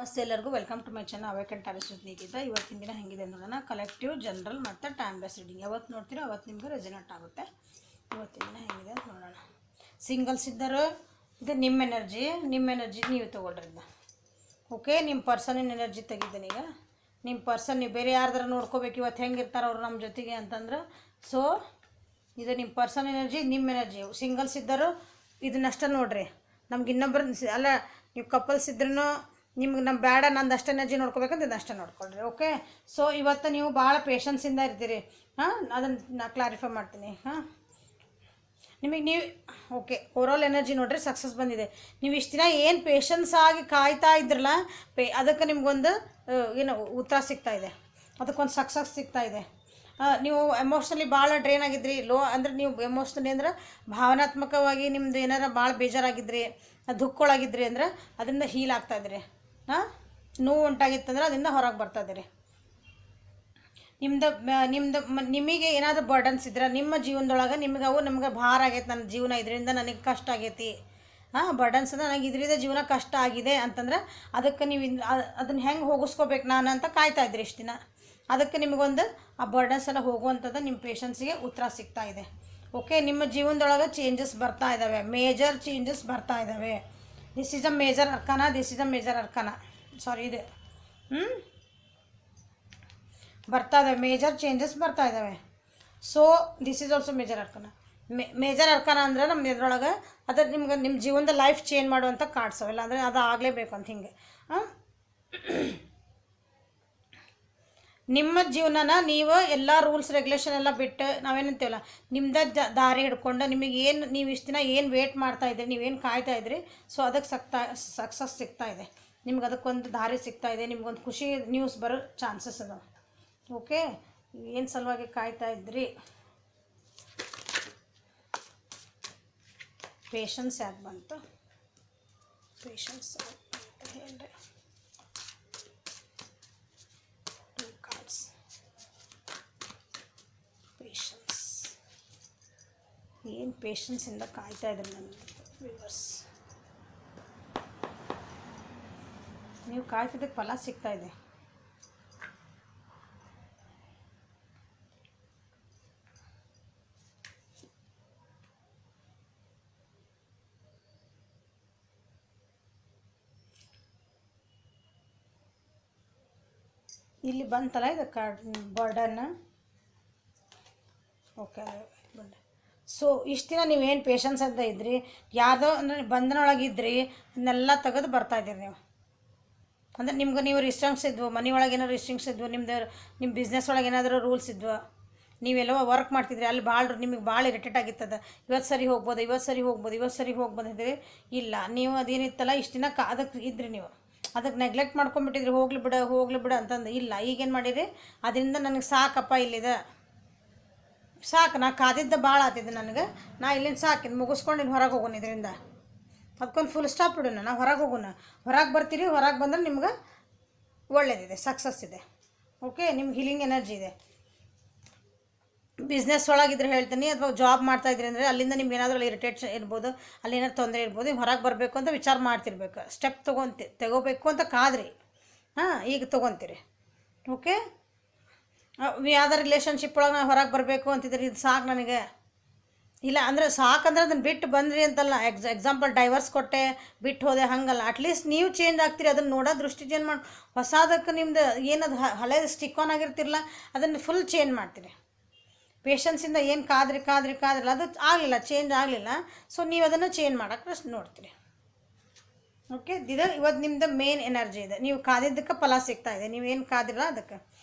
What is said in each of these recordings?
ನಮಸ್ತೆ ಎಲ್ಲರಿಗೂ welcome to my channel Awaken Tarots ನೀತಿದ್ದ ಇವತ್ತಿನ ದಿನ ಹೆಂಗಿದೆ ನೋಡೋಣ. ಕಲೆಕ್ಟಿವ್ ಜನರಲ್ ಮತ್ತು ಟೈಮ್ ಬೇಸ್ ರೀಡಿಂಗ್ ಯಾವತ್ತು ನೋಡ್ತೀರೋ ಅವತ್ತು ನಿಮಗೆ ರೆಸನೇಟ್ ಆಗುತ್ತೆ. ಇವತ್ತಿನ ದಿನ ಹೆಂಗಿದೆ ಅಂತ ನೋಡೋಣ. ಸಿಂಗಲ್ಸ್ ಇದ್ದರು ಇದು ನಿಮ್ಮ ಎನರ್ಜಿ ನೀವು ತೊಗೊಳ್ರಿದ್ದ. ಓಕೆ, ನಿಮ್ಮ ಪರ್ಸನಿನ ಎನರ್ಜಿ ತೆಗಿದ್ದೀನಿ. ಈಗ ನಿಮ್ಮ ಪರ್ಸನ್ ನೀವು ಬೇರೆ ಯಾರ್ದಾರ ನೋಡ್ಕೋಬೇಕು ಇವತ್ತು ಹೆಂಗಿರ್ತಾರೆ ಅವರು ನಮ್ಮ ಜೊತೆಗೆ ಅಂತಂದ್ರೆ. ಸೊ ಇದು ನಿಮ್ಮ ಪರ್ಸನ್ ಎನರ್ಜಿ, ನಿಮ್ಮ ಎನರ್ಜಿ. ಸಿಂಗಲ್ಸ್ ಇದ್ದರು ಇದನ್ನಷ್ಟ ನೋಡ್ರಿ. ನಮ್ಗೆ ಇನ್ನೊಬ್ಬರು ಅಲ್ಲ, ನೀವು ಕಪಲ್ಸ್ ಇದ್ರೂ ನಿಮ್ಗೆ ನಮ್ಮ ಬೇಡ ನಂದು ಅಷ್ಟು ಎನರ್ಜಿ ನೋಡ್ಕೋಬೇಕಂತ ಇದನ್ನಷ್ಟೇ ನೋಡ್ಕೊಳ್ರಿ. ಓಕೆ, ಸೊ ಇವತ್ತು ನೀವು ಭಾಳ ಪೇಷನ್ಸಿಂದ ಇರ್ತೀರಿ. ಅದನ್ನು ನಾ ಕ್ಲಾರಿಫೈ ಮಾಡ್ತೀನಿ. ನಿಮಗೆ ನೀವು ಓಕೆ ಓವರಾಲ್ ಎನರ್ಜಿ ನೋಡ್ರಿ ಸಕ್ಸಸ್ ಬಂದಿದೆ. ನೀವು ಇಷ್ಟು ದಿನ ಏನು ಪೇಷನ್ಸ್ ಆಗಿ ಕಾಯ್ತಾ ಇದ್ರಲ್ಲ, ಅದಕ್ಕೆ ನಿಮ್ಗೊಂದು ಏನು ಉತ್ತರ ಸಿಗ್ತಾಯಿದೆ, ಅದಕ್ಕೊಂದು ಸಕ್ಸಸ್ ಸಿಗ್ತಾಯಿದೆ. ನೀವು ಎಮೋಷ್ನಲಿ ಭಾಳ ಡ್ರೈನ್ ಆಗಿದ್ರಿ, ಅಂದರೆ ನೀವು ಎಮೋಷ್ನಲಿ ಅಂದ್ರೆ ಭಾವನಾತ್ಮಕವಾಗಿ ನಿಮ್ಮದು ಏನಾರ ಭಾಳ ಬೇಜಾರಾಗಿದ್ರಿ, ದುಃಖೊಳಗಿದ್ರಿ ಅಂದ್ರೆ ಅದರಿಂದ ಹೀಲ್ ಆಗ್ತಾಯಿದ್ರಿ. ನೋವು ಉಂಟಾಗಿತ್ತಂದ್ರೆ ಅದರಿಂದ ಹೊರಗೆ ಬರ್ತಾಯಿದ್ದೀರಿ. ನಿಮಗೆ ಏನಾದರೂ ಬರ್ಡನ್ಸ್ ಇದ್ರೆ ನಿಮ್ಮ ಜೀವನದೊಳಗೆ ನಿಮಗೆ ಅವು ನಮ್ಗೆ ಭಾರ ಆಗೈತೆ, ನನ್ನ ಜೀವನ ಇದರಿಂದ ನನಗೆ ಕಷ್ಟ ಆಗೈತಿ, ಬರ್ಡನ್ಸ್ ಅಂದ್ರೆ ನನಗೆ ಇದರಿಂದ ಜೀವನ ಕಷ್ಟ ಆಗಿದೆ ಅಂತಂದ್ರೆ ಅದಕ್ಕೆ ನೀವು ಅದನ್ನು ಹೆಂಗೆ ಹೋಗಿಸ್ಕೋಬೇಕು ನಾನು ಅಂತ ಕಾಯ್ತಾಯಿದ್ರಿ ಇಷ್ಟು ದಿನ. ಅದಕ್ಕೆ ನಿಮಗೊಂದು ಆ ಬರ್ಡನ್ಸ್ ಎಲ್ಲ ಹೋಗುವಂಥದ್ದು ನಿಮ್ಮ ಪೇಷನ್ಸಿಗೆ ಉತ್ತರ ಸಿಗ್ತಾ ಇದೆ. ಓಕೆ, ನಿಮ್ಮ ಜೀವನದೊಳಗೆ ಚೇಂಜಸ್ ಬರ್ತಾ ಇದ್ದಾವೆ, ಮೇಜರ್ ಚೇಂಜಸ್ ಬರ್ತಾ ಇದ್ದಾವೆ. This is a major arcana, sorry ಇದೆ ಬರ್ತಾ ಇದ್ದಾವೆ, ಮೇಜರ್ ಚೇಂಜಸ್ ಬರ್ತಾ ಇದ್ದಾವೆ. So this is also major arcana ಅಂದ್ರೆ ನಮ್ಮ ಇದ್ರೊಳಗೆ ಅದು ನಿಮ್ಗೆ ನಿಮ್ಮ ಜೀವನದ ಲೈಫ್ ಚೇಂಜ್ ಮಾಡುವಂಥ ಕಾರ್ಡ್ಸ್ ಅವೆಲ್ಲ, ಅಂದರೆ ಅದು ಆಗಲೇಬೇಕು ಅಂತ ಹಿಂಗೆ. ನಿಮ್ಮ ಜೀವನನ ನೀವು ಎಲ್ಲ ರೂಲ್ಸ್ ರೆಗ್ಯುಲೇಷನ್ ಎಲ್ಲ ಬಿಟ್ಟು ನಾವೇನಂತೀವಲ್ಲ ನಿಮ್ದು ದಾರಿ ಹಿಡ್ಕೊಂಡು ನಿಮಗೇನು ನೀವು ಇಷ್ಟು ದಿನ ಏನು ವೇಟ್ ಮಾಡ್ತಾಯಿದ್ರಿ, ನೀವೇನು ಕಾಯ್ತಾಯಿದ್ರಿ, ಸೊ ಅದಕ್ಕೆ ಸಕ್ಸಸ್ ಸಿಗ್ತಾಯಿದೆ. ನಿಮ್ಗೆ ಅದಕ್ಕೊಂದು ದಾರಿ ಸಿಗ್ತಾಯಿದೆ, ನಿಮ್ಗೊಂದು ಖುಷಿ ನ್ಯೂಸ್ ಬರೋ ಚಾನ್ಸಸ್ ಅದಾವೆ. ಓಕೆ, ಏನು ಸಲುವಾಗಿ ಕಾಯ್ತಾಯಿದ್ರಿ, ಪೇಷನ್ಸ್ ಯಾಕೆ ಬಂತು, ಪೇಷನ್ಸ್ ಅಂತ ಹೇಳ್ರಿ. ಏನು ಪೇಷನ್ಸಿಂದ ಕಾಯ್ತಾ ಇದ್ರಿ ನನ್ನ ವ್ಯೂವರ್ಸ್. ನೀವು ಕಾಯ್ತಿದ್ದಕ್ಕೆ ಫಲ ಸಿಗ್ತಾ ಇದೆ. ಇಲ್ಲಿ ಬಂತಲ್ಲ ಇದು ಬರ್ಡನ್. ಓಕೆ, ಸೊ ಇಷ್ಟು ದಿನ ನೀವೇನು ಪೇಷನ್ಸ್ ಅಂತ ಇದ್ರಿ, ಯಾವುದೋ ಅಂದರೆ ಬಂಧನೊಳಗಿದ್ರಿ, ಅದನ್ನೆಲ್ಲ ತೆಗೆದು ಬರ್ತಾಯಿದ್ದೀರಿ ನೀವು. ಅಂದರೆ ನಿಮ್ಗೆ ನೀವು ರಿಸ್ಟ್ರಿಕ್ಷನ್ಸ್ ಇದ್ವು, ಮನೆ ಒಳಗೆ ಏನಾದ್ರು ರಿಸ್ಟ್ರಿಕ್ಷನ್ಸ್ ಇದ್ವು, ನಿಮ್ಮ ಬಿಸ್ನೆಸ್ ಒಳಗೆ ಏನಾದರೂ ರೂಲ್ಸ್ ಇದ್ವು, ನೀವೆಲ್ಲೋ ವರ್ಕ್ ಮಾಡ್ತಿದ್ರಿ, ಅಲ್ಲಿ ನಿಮಗೆ ಭಾಳ ಇರಿಟೇಟ್ ಆಗಿತ್ತದ. ಇವತ್ತು ಸರಿ ಹೋಗ್ಬೋದು ಇಲ್ಲ, ನೀವು ಅದೇನಿತ್ತಲ್ಲ ಇಷ್ಟು ದಿನ ಅದಕ್ಕೆ ಇದ್ರಿ, ನೀವು ಅದಕ್ಕೆ ನೆಗ್ಲೆಕ್ಟ್ ಮಾಡ್ಕೊಂಬಿಟ್ಟಿದ್ರಿ, ಹೋಗ್ಲಿ ಬಿಡು ಅಂತಂದು. ಇಲ್ಲ, ಈಗೇನು ಮಾಡಿರಿ, ಅದರಿಂದ ನನಗೆ ಸಾಕಪ್ಪ, ಇಲ್ಲಿದೆ ಸಾಕು, ನಾ ಕಾದಿದ್ದ ಭಾಳ ಆತಿದ್ದೆ ನನಗೆ, ನಾ ಇಲ್ಲಿಂದ ಸಾಕಿದ್ದು ಮುಗಿಸ್ಕೊಂಡು ಇನ್ನು ಹೊರಗೆ ಹೋಗೋಣ, ಇದರಿಂದ ಅದಕ್ಕೊಂದು ಫುಲ್ ಸ್ಟಾಪ್ ಇಡೋಣ, ನಾವು ಹೊರಗೆ ಹೋಗೋಣ. ಹೊರಗೆ ಬರ್ತೀರಿ, ಹೊರಗೆ ಬಂದ್ರೆ ನಿಮ್ಗೆ ಒಳ್ಳೇದಿದೆ, ಸಕ್ಸಸ್ ಇದೆ. ಓಕೆ, ನಿಮ್ಗೆ ಹೀಲಿಂಗ್ ಎನರ್ಜಿ ಇದೆ. ಬಿಸ್ನೆಸ್ ಒಳಗಿದ್ರೆ ಹೇಳ್ತೀನಿ, ಅಥವಾ ಜಾಬ್ ಮಾಡ್ತಾಯಿದ್ರಿ ಅಂದರೆ ಅಲ್ಲಿಂದ ನಿಮ್ಗೆ ಏನಾದರೂ ಇರಿಟೇಷನ್ ಇರ್ಬೋದು, ಅಲ್ಲಿ ಏನಾದ್ರು ತೊಂದರೆ ಇರ್ಬೋದು, ಹೊರಗೆ ಬರಬೇಕು ಅಂತ ವಿಚಾರ ಮಾಡ್ತಿರ್ಬೇಕು, ಸ್ಟೆಪ್ ತಗೋಬೇಕು ಅಂತ ಕಾದ್ರಿ. ಈಗ ತೊಗೊತೀರಿ. ಓಕೆ, ಯಾವ್ದಾರ ರಿಲೇಷನ್ಶಿಪ್ ಒಳಗೆ ನಾನು ಹೊರಗೆ ಬರಬೇಕು ಅಂತಿದ್ರಿ, ಇದು ಸಾಕು ನನಗೆ, ಇಲ್ಲ ಅಂದರೆ ಸಾಕಂದ್ರೆ ಅದನ್ನು ಬಿಟ್ಟು ಬಂದ್ರಿ ಅಂತಲ್ಲ. ಎಕ್ಸಾಂಪಲ್ ಡೈವರ್ಸ್ ಕೊಟ್ಟೆ ಬಿಟ್ಟು ಹೋದೆ ಹಂಗಲ್ಲ, ಅಟ್ಲೀಸ್ಟ್ ನೀವು ಚೇಂಜ್ ಆಗ್ತೀರಿ, ಅದನ್ನು ನೋಡೋ ದೃಷ್ಟಿ ಚೇಂಜ್ ಮಾಡಿ ಹೊಸದಕ್ಕೆ ನಿಮ್ದು ಏನದು ಹಳೇದು ಸ್ಟಿಕ್ ಆನ್ ಆಗಿರ್ತಿರಲ್ಲ ಅದನ್ನು ಫುಲ್ ಚೇಂಜ್ ಮಾಡ್ತೀರಿ. ಪೇಷನ್ಸಿಂದ ಏನು ಕಾದ್ರಿಲ್ಲ, ಅದು ಆಗಲಿಲ್ಲ, ಚೇಂಜ್ ಆಗಲಿಲ್ಲ. ಸೊ ನೀವು ಅದನ್ನು ಚೇಂಜ್ ಮಾಡೋಕ್ಕೆ ನೋಡ್ತೀರಿ. ಓಕೆ, ಇದು ಇವತ್ತು ನಿಮ್ಮದು ಮೇನ್ ಎನರ್ಜಿ ಇದೆ. ನೀವು ಕಾದಿದ್ದಕ್ಕೆ ಫಲ ಸಿಗ್ತಾ ಇದೆ, ನೀವೇನು ಕಾದಿಲ್ಲ ಅದಕ್ಕೆ.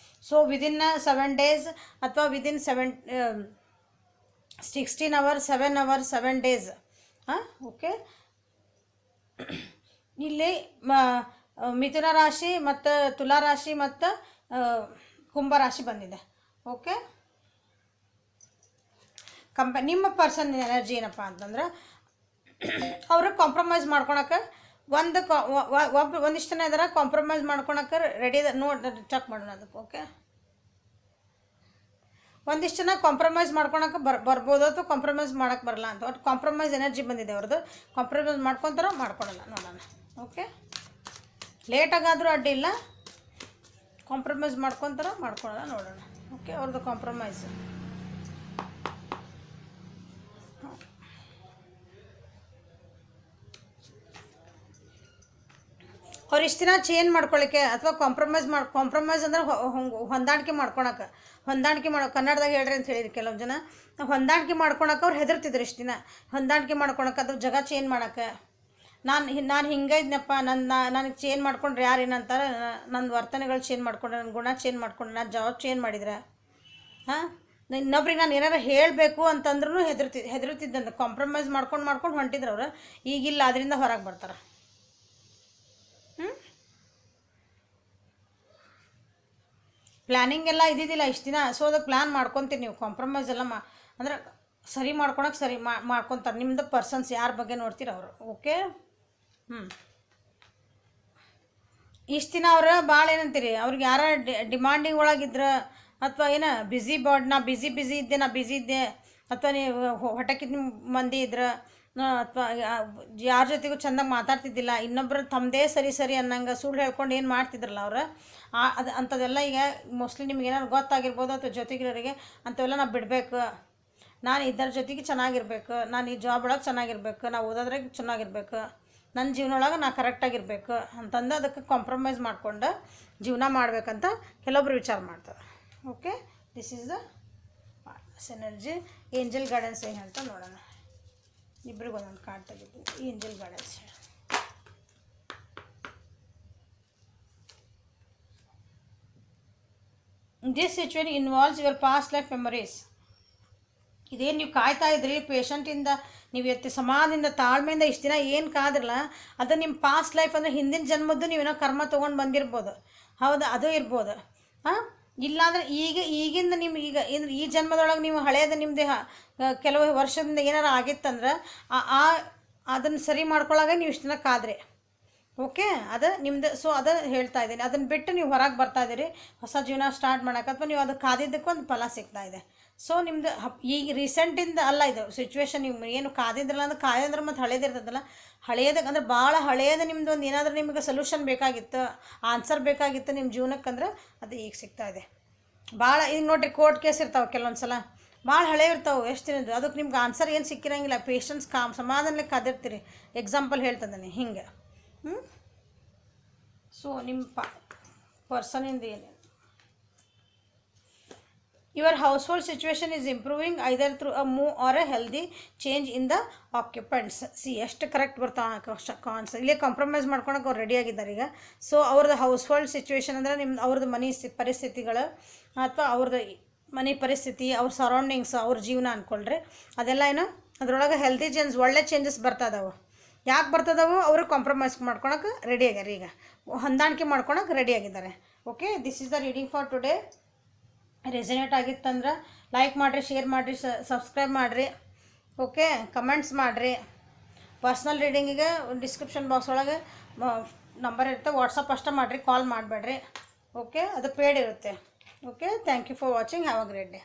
ಸೊ ವಿದಿನ್ 7 days ಅಥವಾ within 16 hours 7 hours 7 days. Okay, ಇಲ್ಲಿ ಮಿಥುನ ರಾಶಿ ಮತ್ತು ತುಲಾ ರಾಶಿ ಮತ್ತು ಕುಂಭ ರಾಶಿ ಬಂದಿದೆ. ಓಕೆ, ನಿಮ್ಮ ಪರ್ಸನ್ ಎನರ್ಜಿ ಏನಪ್ಪ ಅಂತಂದ್ರೆ ಅವ್ರಿಗೆ ಕಾಂಪ್ರಮೈಸ್ ಮಾಡ್ಕೊಳಕ್ಕೆ ಒಂದಿಷ್ಟು ಜನ ಇದಾರೆ, ಕಾಂಪ್ರಮೈಸ್ ಮಾಡ್ಕೊಳಕ್ಕೆ ರೆಡಿ ಇದೆ. ಚೆಕ್ ಮಾಡೋಣ ಅದಕ್ಕೆ. ಓಕೆ, ಒಂದಿಷ್ಟು ಜನ ಕಾಂಪ್ರಮೈಸ್ ಮಾಡ್ಕೊಳಕ್ಕೆ ಬರ್ಬೋದು, ಅಥವಾ ಕಾಂಪ್ರಮೈಸ್ ಮಾಡೋಕ್ಕೆ ಬರಲ್ಲ ಅಂತ. ಒಟ್ಟು ಕಾಂಪ್ರಮೈಸ್ ಎನರ್ಜಿ ಬಂದಿದೆ ಅವ್ರದ್ದು. ಕಾಂಪ್ರಮೈಸ್ ಮಾಡ್ಕೊತಾರೋ ಮಾಡ್ಕೊಳಲ್ಲ ನೋಡೋಣ. ಓಕೆ, ಲೇಟಾಗಾದರೂ ಅಡ್ಡಿ ಇಲ್ಲ, ಕಾಂಪ್ರಮೈಸ್ ಮಾಡ್ಕೊತಾರ ಮಾಡ್ಕೊಳ್ಳೋಣ ನೋಡೋಣ. ಓಕೆ, ಅವ್ರದ್ದು ಕಾಂಪ್ರಮೈಸ್. ಅವ್ರು ಇಷ್ಟು ದಿನ ಚೇಂಜ್ ಮಾಡ್ಕೊಳ್ಳಿಕ್ಕೆ ಅಥವಾ ಕಾಂಪ್ರಮೈಸ್ ಅಂದ್ರೆ ಹೊಂದಾಣಿಕೆ ಮಾಡ್ಕೊಳಕ್ಕೆ, ಕನ್ನಡದಾಗ ಹೇಳ್ರಿ ಅಂತ ಹೇಳಿದ್ರು ಕೆಲವೊಂದು ಜನ. ಹೊಂದಾಣಿಕೆ ಮಾಡ್ಕೊಳಕ್ಕೆ ಅವ್ರು ಹೆದರ್ತಿದ್ರು ಇಷ್ಟು ದಿನ. ಹೊಂದಾಣಿಕೆ ಮಾಡ್ಕೊಳಕ್ಕೆ ಅದ್ರ ಜಾಗ ಚೇಂಜ್ ಮಾಡೋಕ್ಕೆ, ನಾನು ಹಿಂಗೆ ಇದ್ನಪ್ಪ, ನನಗೆ ಚೇಂಜ್ ಮಾಡ್ಕೊಂಡ್ರೆ ಯಾರು ಏನಂತಾರೆ, ನನ್ನ ವರ್ತನೆಗಳು ಚೇಂಜ್ ಮಾಡ್ಕೊಂಡ್ರೆ, ನನ್ನ ಗುಣ ಚೇಂಜ್ ಮಾಡ್ಕೊಂಡ್ರೆ, ನಾನು ಜಾಬ್ ಚೇಂಜ್ ಮಾಡಿದ್ರೆ, ಹಾಂ ಇನ್ನೊಬ್ರಿಗೆ ನಾನು ಏನಾರು ಹೇಳಬೇಕು ಅಂತಂದ್ರೂ ಹೆದರ್ತಿದ್ದಂತ. ಕಾಂಪ್ರಮೈಸ್ ಮಾಡ್ಕೊಂಡು ಹೊಂಟಿದ್ರು ಅವರು. ಈಗಿಲ್ಲ, ಅದರಿಂದ ಹೊರಗೆ ಬರ್ತಾರೆ. ಪ್ಲ್ಯಾನಿಂಗ್ ಎಲ್ಲ ಇದ್ದಿದ್ದಿಲ್ಲ ಇಷ್ಟು ದಿನ. ಸೊ ಅದಕ್ಕೆ ಪ್ಲ್ಯಾನ್ ಮಾಡ್ಕೊತೀರಿ ನೀವು. ಕಾಂಪ್ರಮೈಸ್ ಎಲ್ಲ ಅಂದ್ರೆ ಸರಿ ಮಾಡ್ಕೊಳಕ್ಕೆ ಮಾಡ್ಕೊತಾರೆ. ನಿಮ್ಮದು ಪರ್ಸನ್ಸ್ ಯಾರ ಬಗ್ಗೆ ನೋಡ್ತೀರ ಅವರು. ಓಕೆ, ಇಷ್ಟು ದಿನ ಅವ್ರು ಭಾಳ ಏನಂತೀರಿ, ಅವ್ರಿಗೆ ಯಾರ ಡಿಮಾಂಡಿಂಗ್ ಒಳಗಿದ್ರೆ ಅಥವಾ ಏನೋ ನಾ ಬಿಸಿ ಇದ್ದೆ ಅಥವಾ ನೀವು ಹೊಟಕಿದ ಮಂದಿ ಇದ್ರೆ ಅಥವಾ ಯಾರ ಜೊತೆಗೂ ಚೆಂದಾಗಿ ಮಾತಾಡ್ತಿದ್ದಿಲ್ಲ, ಇನ್ನೊಬ್ಬರು ತಮ್ಮದೇ ಸರಿ ಅನ್ನಂಗೆ ಸುಳ್ಳು ಹೇಳ್ಕೊಂಡು ಏನು ಮಾಡ್ತಿದ್ರಲ್ಲ ಅವ್ರು, ಅಂಥದ್ದೆಲ್ಲ ಈಗ ಮೋಸ್ಟ್ಲಿ ನಿಮ್ಗೆ ಏನಾದ್ರು ಗೊತ್ತಾಗಿರ್ಬೋದು ಅಥವಾ ಜೊತೆಗಿರೋರಿಗೆ ಅಂಥವೆಲ್ಲ ನಾವು ಬಿಡಬೇಕು. ನಾನು ಇದರ ಜೊತೆಗೆ ಚೆನ್ನಾಗಿರ್ಬೇಕು, ನಾನು ಈ ಜಾಬ್ ಒಳಗೆ ಚೆನ್ನಾಗಿರ್ಬೇಕು, ನಾವು ಓದೋದ್ರಾಗ ಚೆನ್ನಾಗಿರ್ಬೇಕು, ನನ್ನ ಜೀವನ ಒಳಗೆ ನಾ ಕರೆಕ್ಟಾಗಿರ್ಬೇಕು ಅಂತಂದು ಅದಕ್ಕೆ ಕಾಂಪ್ರಮೈಸ್ ಮಾಡ್ಕೊಂಡು ಜೀವನ ಮಾಡ್ಬೇಕಂತ ಕೆಲವೊಬ್ರು ವಿಚಾರ ಮಾಡ್ತಾರೆ. Okay, this is the energy. Angel guidance ಏನು ಹೇಳ್ತಾ ನೋಡೋಣ. ಇಬ್ಬರಿಗೂ ಒಂದೊಂದು ಕಾರ್ಡ್ ತೆಗಿತೀನಿ. ಏಂಜಲ್ ಗೈಡೆನ್ಸ್ ಹೇಳಿ. This situation involves your past life memories. ಇದೇನು ನೀವು ಕಾಯ್ತಾ ಇದ್ರಿ ಪೇಷಂಟಿಂದ, ನೀವು ಸಮಾಧಿಯಿಂದ ತಾಳ್ಮೆಯಿಂದ ಇಷ್ಟು ದಿನ ಏನು ಕಾದ್ರಲ್ಲ, ಅದು ನಿಮ್ಮ ಪಾಸ್ಟ್ ಲೈಫ್ ಅಂದರೆ ಹಿಂದಿನ ಜನ್ಮದ್ದು ನೀವೇನೋ ಕರ್ಮ ತೊಗೊಂಡು ಬಂದಿರ್ಬೋದು. ಹೌದಾ, ಅದು ಇರ್ಬೋದು. ಹಾಂ, ಇಲ್ಲಾಂದರೆ ಈಗಿಂದ ನಿಮ್ಗೆ ಈ ಜನ್ಮದೊಳಗೆ ನೀವು ಹಳೆಯದು ನಿಮ್ಮದೇ ಕೆಲವು ವರ್ಷದಿಂದ ಏನಾರು ಆಗಿತ್ತಂದ್ರೆ ಅದನ್ನು ಸರಿ ಮಾಡ್ಕೊಳ್ಳಾಗ ನೀವು ಇಷ್ಟು ದಿನ ಕಾದ್ರಿ. ಓಕೆ, ಅದು ನಿಮ್ಮದು. ಸೊ ಅದು ಹೇಳ್ತಾ ಇದ್ದೀನಿ. ಅದನ್ನು ಬಿಟ್ಟು ನೀವು ಹೊರಗೆ ಬರ್ತಾ ಇದ್ದೀರಿ ಹೊಸ ಜೀವನ ಸ್ಟಾರ್ಟ್ ಮಾಡೋಕೆ, ಅಥವಾ ನೀವು ಅದು ಕಾದಿದ್ದಕ್ಕೊಂದು ಫಲ ಸಿಗ್ತಾ ಇದೆ. ಸೊ ನಿಮ್ಮದು ಈಗ ರೀಸೆಂಟಿಂದ ಅಲ್ಲ ಇದು ಸಿಚುವೇಶನ್. ನೀವು ಏನು ಕಾದಿದ್ರಲ್ಲ ಅಂದ್ರೆ ಕಾಯ್ದಂದ್ರೆ ಮತ್ತು ಹಳೇದಿರ್ತದಲ್ಲ, ಹಳೆಯದಾಗ ಅಂದ್ರೆ ಭಾಳ ಹಳೆಯದು ನಿಮ್ಮದು ಒಂದು ಏನಾದರೂ ನಿಮಗೆ ಸೊಲ್ಯೂಷನ್ ಬೇಕಾಗಿತ್ತು, ಆನ್ಸರ್ ಬೇಕಾಗಿತ್ತು ನಿಮ್ಮ ಜೀವನಕ್ಕಂದ್ರೆ ಅದು ಈಗ ಸಿಗ್ತಾ ಇದೆ. ಭಾಳ ಈಗ ನೋಡಿರಿ, ಕೋರ್ಟ್ ಕೇಸ್ ಇರ್ತಾವೆ ಕೆಲವೊಂದು ಸಲ, ಭಾಳ ಹಳೆ ಇರ್ತಾವೆ, ಎಷ್ಟು ದಿನದ್ದು. ಅದಕ್ಕೆ ನಿಮ್ಗೆ ಆನ್ಸರ್ ಏನು ಸಿಕ್ಕಿರಂಗಿಲ್ಲ. ಪೇಷನ್ಸ್ ಸಮಾಧಾನಲೆ ಕಾದಿರ್ತೀರಿ. ಎಕ್ಸಾಂಪಲ್ ಹೇಳ್ತಂದಾನೆ ಹಿಂಗೆ. ಸೊ ನಿಮ್ಮ ಪರ್ಸನಿಂದ ಏನು, your household situation is improving either through a move or a healthy change in the occupants. ಎಷ್ಟು ಕರೆಕ್ಟ್ ಬರ್ತಾವೆ ಕಾನ್ಸರ್. ಇಲ್ಲೇ ಕಾಂಪ್ರಮೈಸ್ ಮಾಡ್ಕೊಳಕ್ಕೆ ಅವ್ರು ರೆಡಿಯಾಗಿದ್ದಾರೆ ಈಗ. ಸೊ ಅವ್ರದ್ದು ಹೌಸ್ ಹೋಲ್ಡ್ ಸಿಚುವೇಶನ್ ಅಂದರೆ ಅವ್ರದ್ದು ಮನೆ ಪರಿಸ್ಥಿತಿಗಳು ಅಥವಾ ಅವ್ರದ್ದು ಮನೆ ಪರಿಸ್ಥಿತಿ, ಅವ್ರ ಸರೌಂಡಿಂಗ್ಸ್, ಅವ್ರ ಜೀವನ ಅಂದ್ಕೊಳ್ರಿ, ಅದೆಲ್ಲ ಏನು ಅದರೊಳಗೆ ಹೆಲ್ದಿ ಒಳ್ಳೆ ಚೇಂಜಸ್ ಬರ್ತದವು. ಯಾಕೆ ಬರ್ತದವು? ಅವರು ಕಾಂಪ್ರಮೈಸ್ ಮಾಡ್ಕೊಳಕ್ಕೆ ರೆಡಿ ಆಗ್ಯಾರ, ಈಗ ಹೊಂದಾಣಿಕೆ ಮಾಡ್ಕೊಳಕ್ಕೆ ರೆಡಿ ಆಗಿದ್ದಾರೆ. Okay, this is the reading for today. Resonate ಆಗಿತ್ತಂದ್ರೆ ಲೈಕ್ ಮಾಡಿರಿ, ಶೇರ್ ಮಾಡಿರಿ, ಸಬ್ಸ್ಕ್ರೈಬ್ ಮಾಡಿರಿ. ಓಕೆ, ಕಮೆಂಟ್ಸ್ ಮಾಡಿರಿ. ಪರ್ಸ್ನಲ್ ರೀಡಿಂಗಿಗೆ ಡಿಸ್ಕ್ರಿಪ್ಷನ್ ಬಾಕ್ಸ್ ಒಳಗೆ ನಂಬರ್ ಇರುತ್ತೆ, ವಾಟ್ಸಪ್ ಅಷ್ಟೇ ಮಾಡಿರಿ, ಕಾಲ್ ಮಾಡಬೇಡ್ರಿ. ಓಕೆ, ಅದು ಪೇಡ್ ಇರುತ್ತೆ. Okay, thank you for watching. Have a great day.